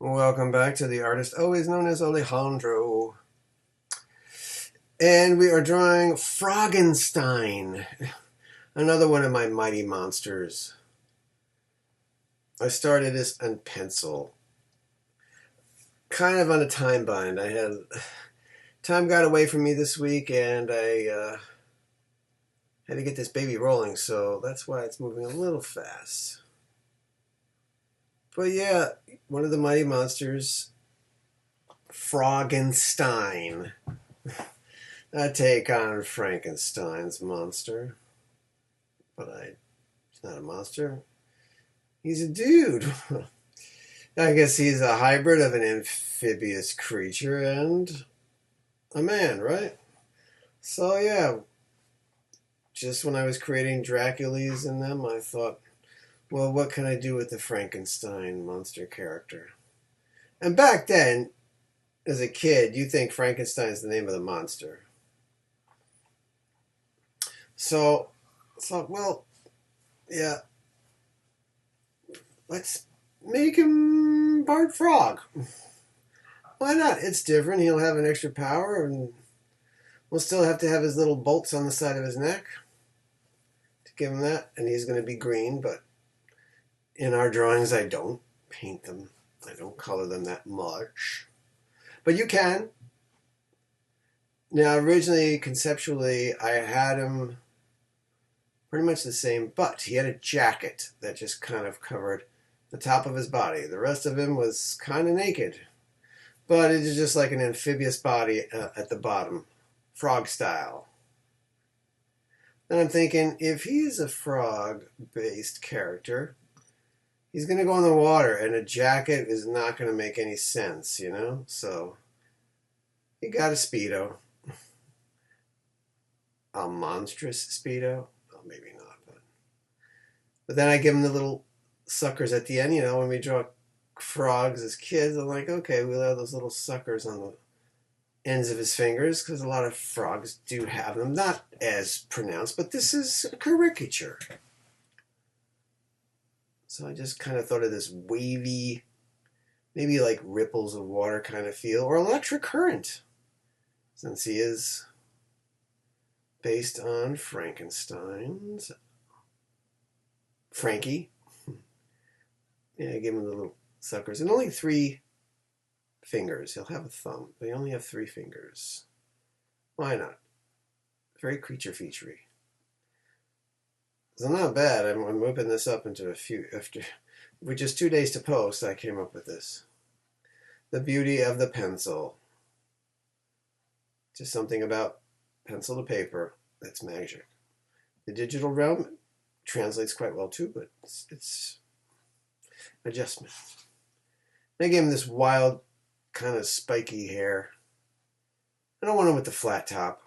Welcome back to the artist always known as Alejandro. And we are drawing Frogenstein, another one of my mighty monsters. I started this on pencil, kind of on a time bind. Time got away from me this week, and I had to get this baby rolling, so that's why it's moving a little fast. But yeah, one of the mighty monsters, Frogenstein. A take on Frankenstein's monster. But he's not a monster. He's a dude. I guess he's a hybrid of an amphibious creature and a man, right? So yeah, just when I was creating Dracules in them, I thought, well, what can I do with the Frankenstein monster character? And back then, as a kid, you think Frankenstein's the name of the monster. So I thought, well, yeah, let's make him Bart Frog. Why not? It's different. He'll have an extra power, and we'll still have to have his little bolts on the side of his neck to give him that. And he's going to be green, but in our drawings, I don't paint them. I don't color them that much. But you can. Now, originally, conceptually, I had him pretty much the same, but he had a jacket that just kind of covered the top of his body. The rest of him was kind of naked, but it is just like an amphibious body at the bottom, frog style. Then I'm thinking, if he's a frog-based character, he's going to go in the water, and a jacket is not going to make any sense, you know? So he got a Speedo. A monstrous Speedo. Maybe not, but then I give them the little suckers at the end. You know, when we draw frogs as kids, I'm like, okay, we'll have those little suckers on the ends of his fingers, because a lot of frogs do have them. Not as pronounced, but this is a caricature. So I just kind of thought of this wavy, maybe like ripples of water kind of feel, or electric current, since he is based on Frankenstein's Frankie. Yeah, give him the little suckers. And only 3 fingers. He'll have a thumb, but he only have 3 fingers. Why not? Very creature featurey. So not bad. I'm whipping this up into a few. With just 2 days to post, I came up with this. The beauty of the pencil. Just something about pencil to paper that's magic. The digital realm translates quite well too, but it's adjustment. I gave him this wild kind of spiky hair. I don't want him with the flat top.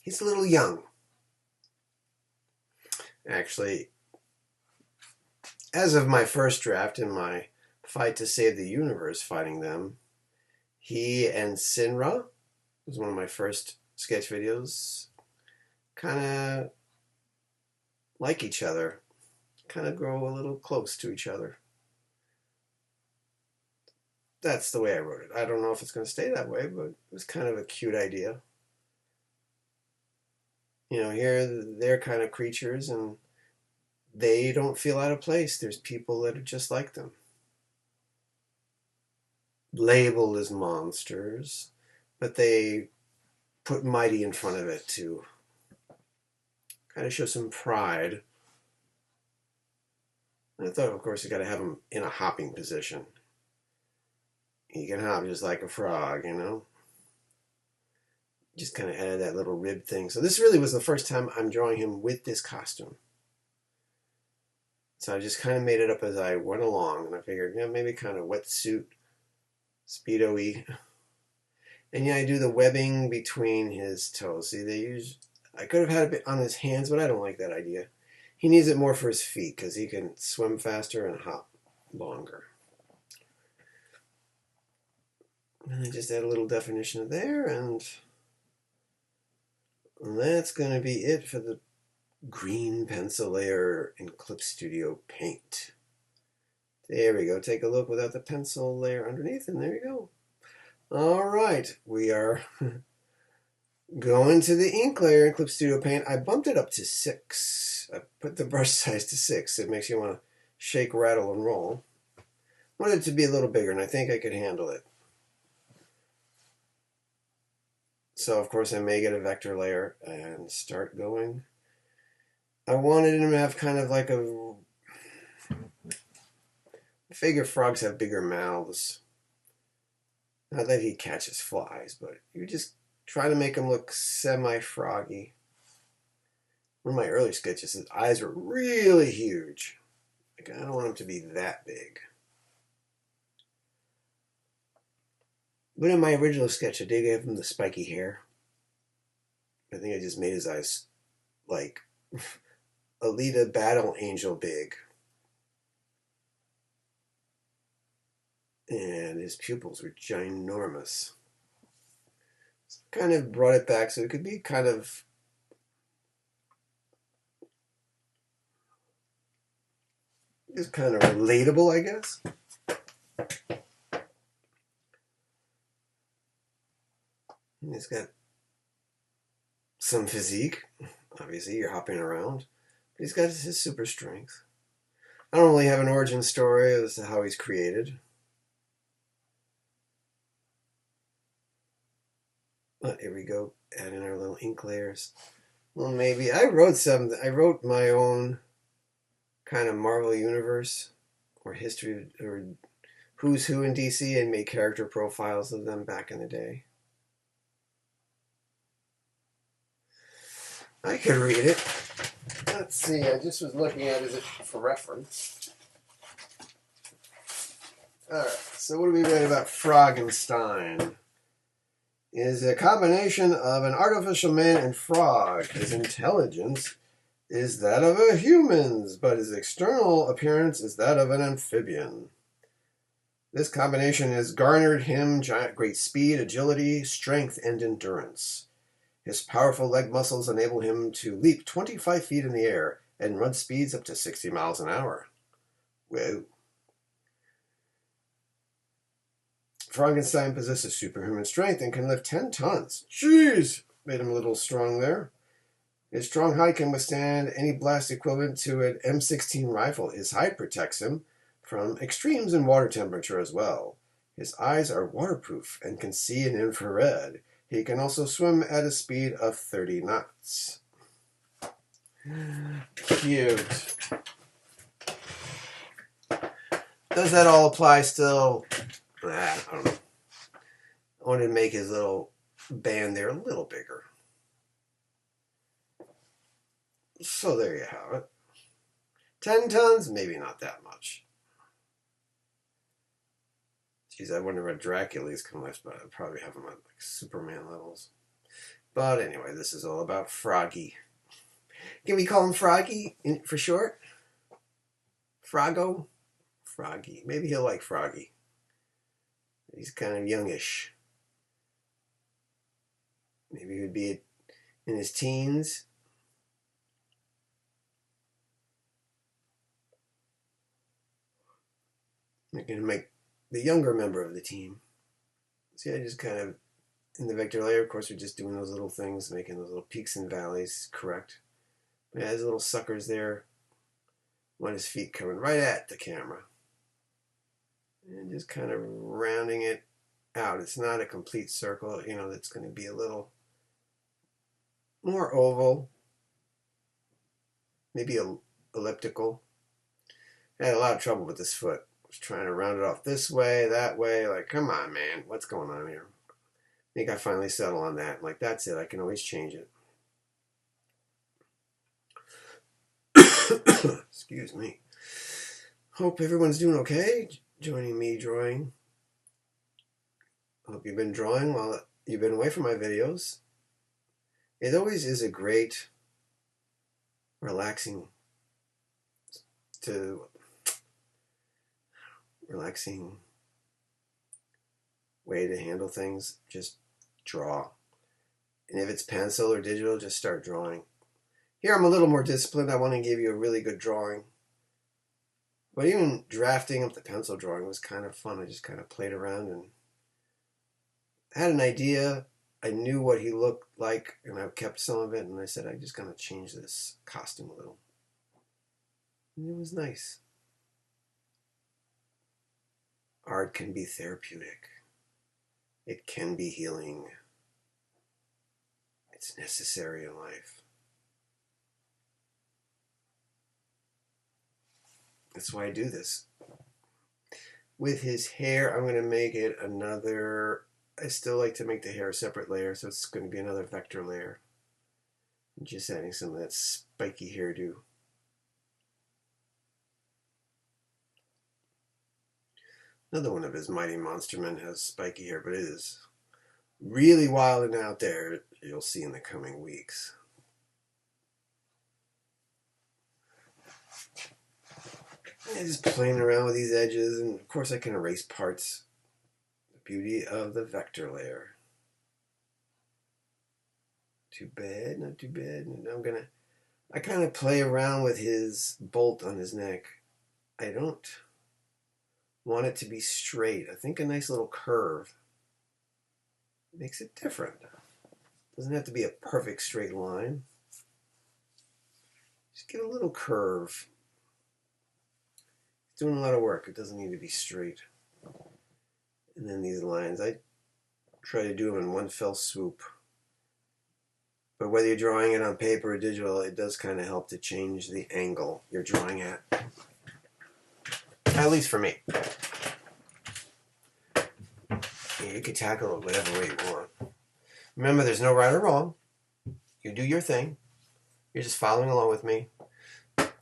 He's a little young. Actually, as of my first draft in my fight to save the universe fighting them, he and Sinra was one of my first sketch videos, kind of like each other, kind of grow a little close to each other. That's the way I wrote it. I don't know if it's going to stay that way, but it was kind of a cute idea. You know, here they're kind of creatures, and they don't feel out of place. There's people that are just like them, labeled as monsters, but they put mighty in front of it to kind of show some pride. I thought, of course, you got to have him in a hopping position. He can hop just like a frog, you know? Just kind of added that little rib thing. So this really was the first time I'm drawing him with this costume. So I just kind of made it up as I went along, and I figured, yeah, maybe kind of wetsuit, Speedo-y. And yeah, I do the webbing between his toes. See, I could have had it on his hands, but I don't like that idea. He needs it more for his feet, because he can swim faster and hop longer. And I just add a little definition there, and that's going to be it for the green pencil layer in Clip Studio Paint. There we go. Take a look without the pencil layer underneath, and there you go. All right, we are going to the ink layer in Clip Studio Paint. I bumped it up to 6. I put the brush size to 6. It makes you want to shake, rattle, and roll. I wanted it to be a little bigger, and I think I could handle it. So, of course, I may get a vector layer and start going. I wanted him to have kind of like a... I figure frogs have bigger mouths. Not that he catches flies, but you just try to make him look semi-froggy. One of my early sketches, his eyes were really huge. Like, I don't want him to be that big. But in my original sketch, I did give him the spiky hair. I think I just made his eyes like Alita Battle Angel big. And his pupils were ginormous. So I kind of brought it back so it could be kind of just kind of relatable, I guess. And he's got some physique. Obviously, you're hopping around. But he's got his super strength. I don't really have an origin story as to how he's created. But here we go, adding our little ink layers. Well, maybe I wrote my own kind of Marvel Universe or history or who's who in DC and made character profiles of them back in the day. I could read it. Let's see, I just was looking at it for reference. Alright, so what do we read about Frogenstein? Is a combination of an artificial man and frog. His intelligence is that of a human's, but his external appearance is that of an amphibian. This combination has garnered him great speed, agility, strength, and endurance. His powerful leg muscles enable him to leap 25 feet in the air and run speeds up to 60 miles an hour. Whoa. Frogenstein possesses superhuman strength and can lift 10 tons. Jeez! Made him a little strong there. His strong height can withstand any blast equivalent to an M16 rifle. His height protects him from extremes in water temperature as well. His eyes are waterproof and can see in infrared. He can also swim at a speed of 30 knots. Cute. Does that all apply still? I don't know. I wanted to make his little band there a little bigger. So there you have it. 10 tons? Maybe not that much. Geez, I wonder what Dracula's can lift, but I'd probably have him at like Superman levels. But anyway, this is all about Froggy. Can we call him Froggy for short? Froggo? Froggy. Maybe he'll like Froggy. He's kind of youngish. Maybe he would be in his teens. They're going to make the younger member of the team. See, I just kind of, in the vector layer, of course, we're just doing those little things, making those little peaks and valleys correct. But yeah, there's little suckers there. Want his feet coming right at the camera. And just kind of rounding it out. It's not a complete circle, you know, that's going to be a little more oval. Maybe elliptical. I had a lot of trouble with this foot. I was trying to round it off this way, that way. Like, come on, man. What's going on here? I think I finally settled on that. Like, that's it. I can always change it. Excuse me. Hope everyone's doing okay. Joining me drawing. Hope you've been drawing while you've been away from my videos. It always is a great, relaxing way to handle things. Just draw. And if it's pencil or digital, just start drawing. Here I'm a little more disciplined. I want to give you a really good drawing. But even drafting up the pencil drawing was kind of fun. I just kind of played around and had an idea. I knew what he looked like, and I kept some of it, and I said, I'm just going to change this costume a little. And it was nice. Art can be therapeutic. It can be healing. It's necessary in life. That's why I do this. With his hair, I'm going to make it another... I still like to make the hair a separate layer, so it's going to be another vector layer. I'm just adding some of that spiky hairdo. Another one of his Mighty Monster Men has spiky hair, but it is really wild and out there. You'll see in the coming weeks. Yeah, just playing around with these edges, and of course I can erase parts. The beauty of the vector layer. Too bad, not too bad. And I kind of play around with his bolt on his neck. I don't want it to be straight. I think a nice little curve makes it different. Doesn't have to be a perfect straight line. Just get a little curve. It's doing a lot of work. It doesn't need to be straight. And then these lines, I try to do them in one fell swoop. But whether you're drawing it on paper or digital, it does kind of help to change the angle you're drawing at. At least for me. You can tackle it whatever way you want. Remember, there's no right or wrong. You do your thing. You're just following along with me.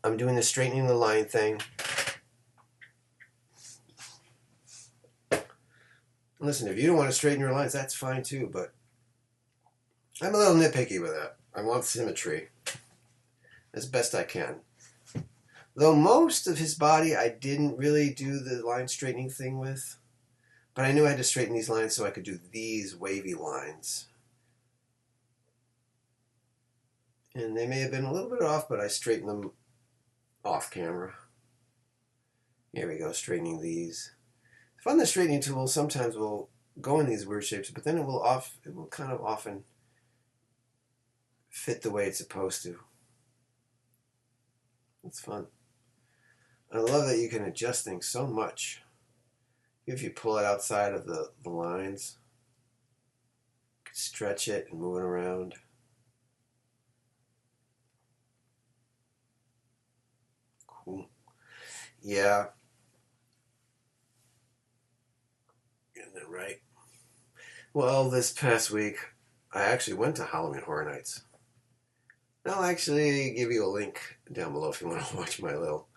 I'm doing the straightening the line thing. Listen, if you don't want to straighten your lines, that's fine too, but I'm a little nitpicky with that. I want symmetry as best I can. Though most of his body I didn't really do the line straightening thing with, but I knew I had to straighten these lines so I could do these wavy lines. And they may have been a little bit off, but I straightened them off camera. Here we go, straightening these. Fun, the straightening tool sometimes will go in these weird shapes, but then it will kind of often fit the way it's supposed to. It's fun. I love that you can adjust things so much. If you pull it outside of the lines, you can stretch it and move it around. Cool. Yeah. Isn't it right? Well, this past week, I actually went to Halloween Horror Nights. I'll actually give you a link down below if you want to watch my little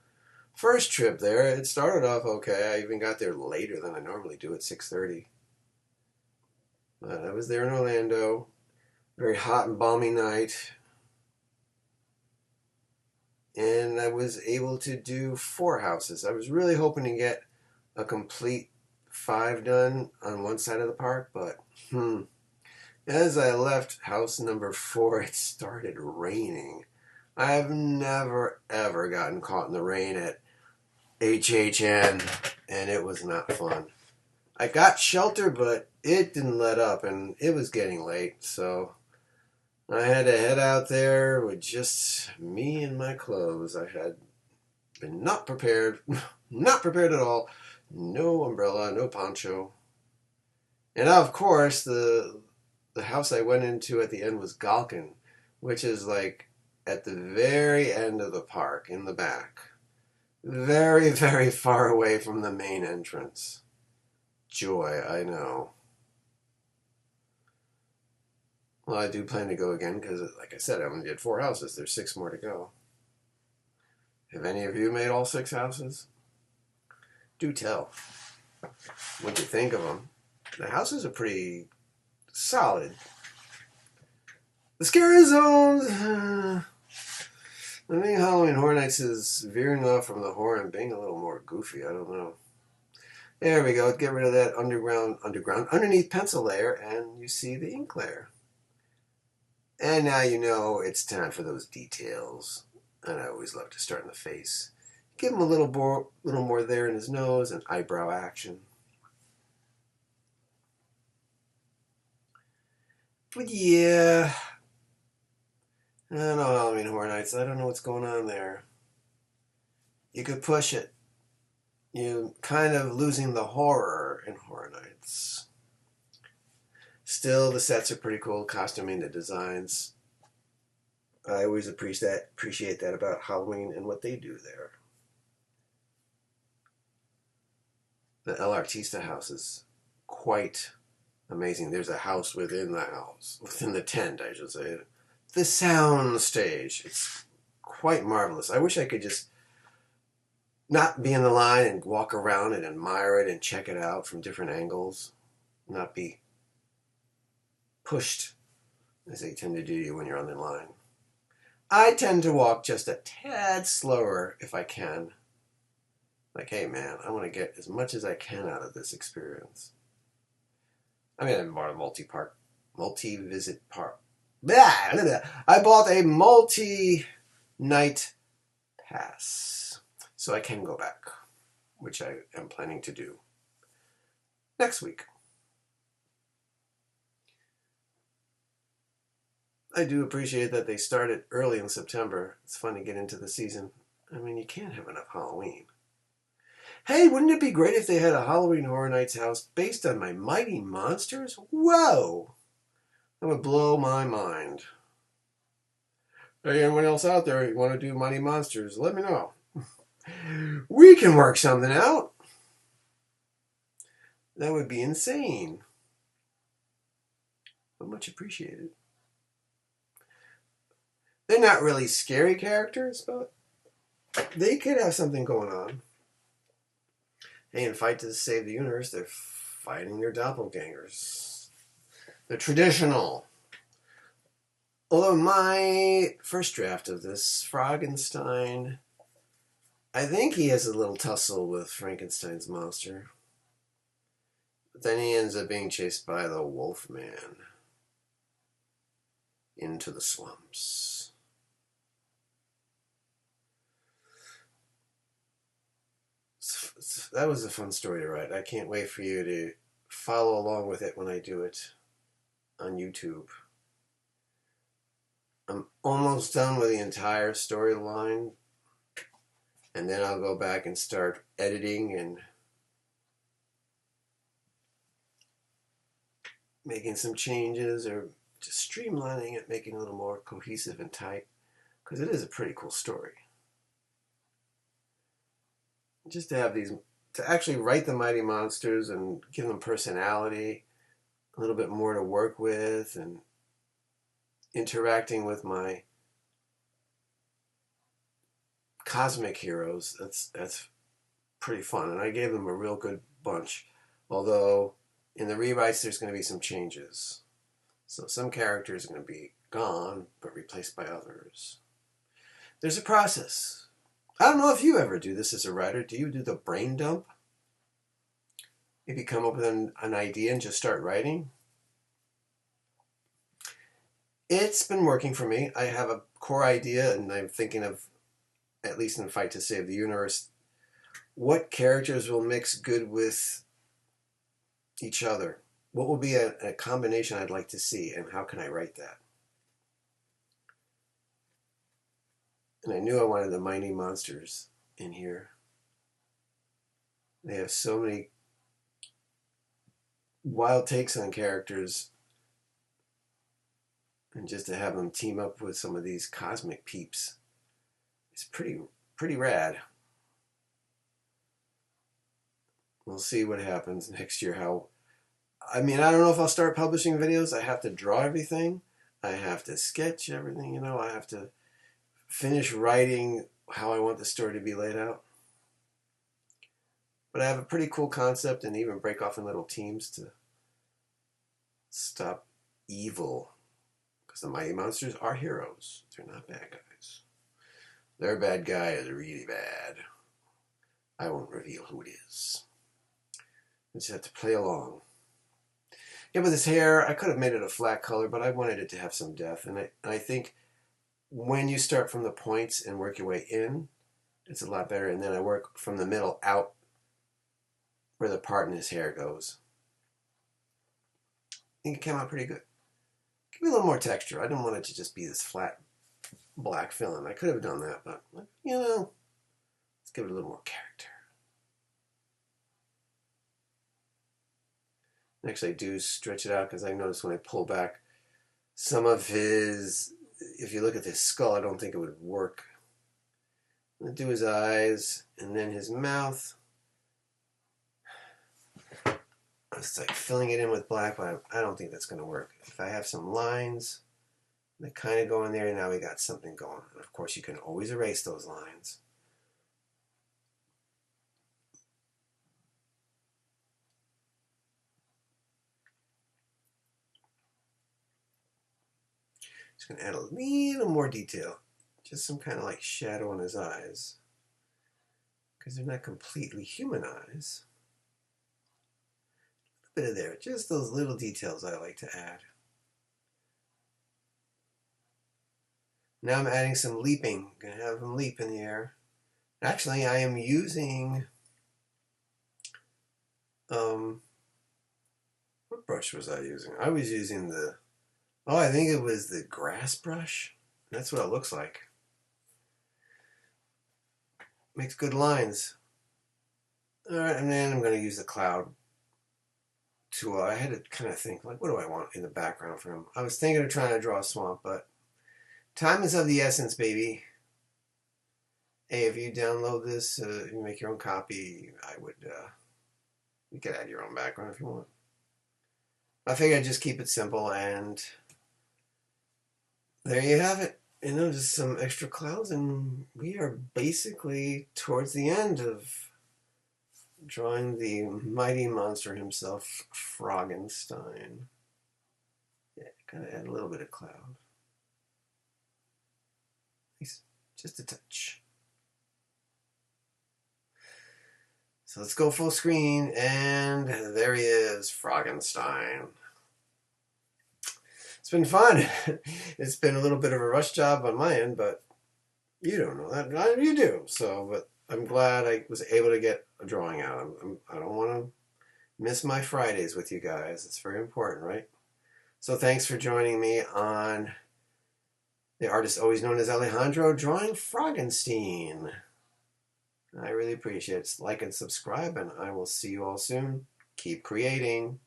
first trip there. It started off okay. I even got there later than I normally do at 6:30. But I was there in Orlando. Very hot and balmy night. And I was able to do 4 houses. I was really hoping to get a complete 5 done on one side of the park, but as I left house number 4, it started raining. I've never ever gotten caught in the rain at HHN, and it was not fun. I got shelter, but it didn't let up, and it was getting late, so I had to head out there with just me and my clothes. I had been not prepared at all. No umbrella, no poncho. And of course, the house I went into at the end was Galkin, which is like at the very end of the park, in the back. Very, very far away from the main entrance. Joy, I know. Well, I do plan to go again because, like I said, I only did 4 houses. There's 6 more to go. Have any of you made all 6 houses? Do tell what you think of them. The houses are pretty solid. The scary zones. I think Halloween Horror Nights is veering off from the horror and being a little more goofy. I don't know. There we go. Get rid of that underneath pencil layer, and you see the ink layer. And now you know it's time for those details. And I always love to start in the face. give him a little more there in his nose and eyebrow action. But yeah, I don't know, Halloween Horror Nights. I don't know what's going on there. You could push it. You're kind of losing the horror in Horror Nights. Still, the sets are pretty cool. Costuming, the designs. I always appreciate that about Halloween and what they do there. The El Artista house is quite amazing. There's a house within the house, within the tent, I should say. The sound stage. It's quite marvelous. I wish I could just not be in the line and walk around and admire it and check it out from different angles. Not be pushed, as they tend to do when you're on the line. I tend to walk just a tad slower if I can. Like, hey man, I want to get as much as I can out of this experience. I mean, I bought a multi-visit park. I bought a multi-night pass, so I can go back, which I am planning to do next week. I do appreciate that they started early in September. It's fun to get into the season. I mean, you can't have enough Halloween. Hey, wouldn't it be great if they had a Halloween Horror Nights house based on my Mighty Monsters? Whoa! That would blow my mind. Hey, anyone else out there you want to do Mighty Monsters? Let me know. We can work something out. That would be insane. But much appreciated. They're not really scary characters, but they could have something going on. Hey, in Fight to Save the Universe, they're fighting their doppelgangers. They're traditional. Although my first draft of this, Frogenstein, I think he has a little tussle with Frankenstein's monster. But then he ends up being chased by the Wolfman into the slums. That was a fun story to write. I can't wait for you to follow along with it when I do it on YouTube. I'm almost done with the entire storyline, and then I'll go back and start editing and making some changes or just streamlining it, making it a little more cohesive and tight, because it is a pretty cool story. Just to have these, to actually write the Mighty Monsters and give them personality, a little bit more to work with, and interacting with my cosmic heroes, that's pretty fun. And I gave them a real good bunch, although in the rewrites there's going to be some changes. So some characters are going to be gone, but replaced by others. There's a process. I don't know if you ever do this as a writer. Do you do the brain dump? Maybe come up with an idea and just start writing? It's been working for me. I have a core idea, and I'm thinking of, at least in Fight to Save the Universe, what characters will mix good with each other. What will be a combination I'd like to see, and how can I write that? And I knew I wanted the Mighty Monsters in here. They have so many wild takes on characters, and just to have them team up with some of these cosmic peeps, it's pretty rad. We'll see what happens next year. I don't know if I'll start publishing videos. I have to draw everything. I have to sketch everything, I have to finish writing how I want the story to be laid out. But I have a pretty cool concept, and even break off in little teams to stop evil. Because the Mighty Monsters are heroes. They're not bad guys. Their bad guy is really bad. I won't reveal who it is. I just have to play along. Yeah, with his hair, I could have made it a flat color, but I wanted it to have some depth. And I think when you start from the points and work your way in, it's a lot better. And then I work from the middle out where the part in his hair goes. I think it came out pretty good. Give me a little more texture. I didn't want it to just be this flat black filling. I could have done that, but you know, let's give it a little more character. Actually, I do stretch it out because I noticed when I pull back some of his, if you look at his skull, I don't think it would work. I'm going to do his eyes and then his mouth. It's like filling it in with black, but I don't think that's going to work. If I have some lines that kind of go in there, now we got something going. And of course, you can always erase those lines. Just going to add a little more detail. Just some kind of like shadow on his eyes. Because they're not completely human eyes. A bit of there. Just those little details I like to add. Now I'm adding some leaping. I'm going to have him leap in the air. Actually, I am using... what brush was I using? I was using the... Oh, I think it was the grass brush. That's what it looks like. Makes good lines. Alright, and then I'm going to use the cloud tool. I had to kind of think, like, what do I want in the background for him? I was thinking of trying to draw a swamp, but time is of the essence, baby. Hey, if you download this, you make your own copy, I would, you could add your own background if you want. I figured I'd just keep it simple, and there you have it. You know, just some extra clouds, and we are basically towards the end of drawing the mighty monster himself, Frogenstein. Yeah, gotta add a little bit of cloud. Just a touch. So let's go full screen, and there he is, Frogenstein. It's been fun. It's been a little bit of a rush job on my end, but you don't know that. You do. So, but I'm glad I was able to get a drawing out. I don't want to miss my Fridays with you guys. It's very important, right? So thanks for joining me on the artist always known as Alejandro drawing Frogenstein. I really appreciate it. Like and subscribe, and I will see you all soon. Keep creating.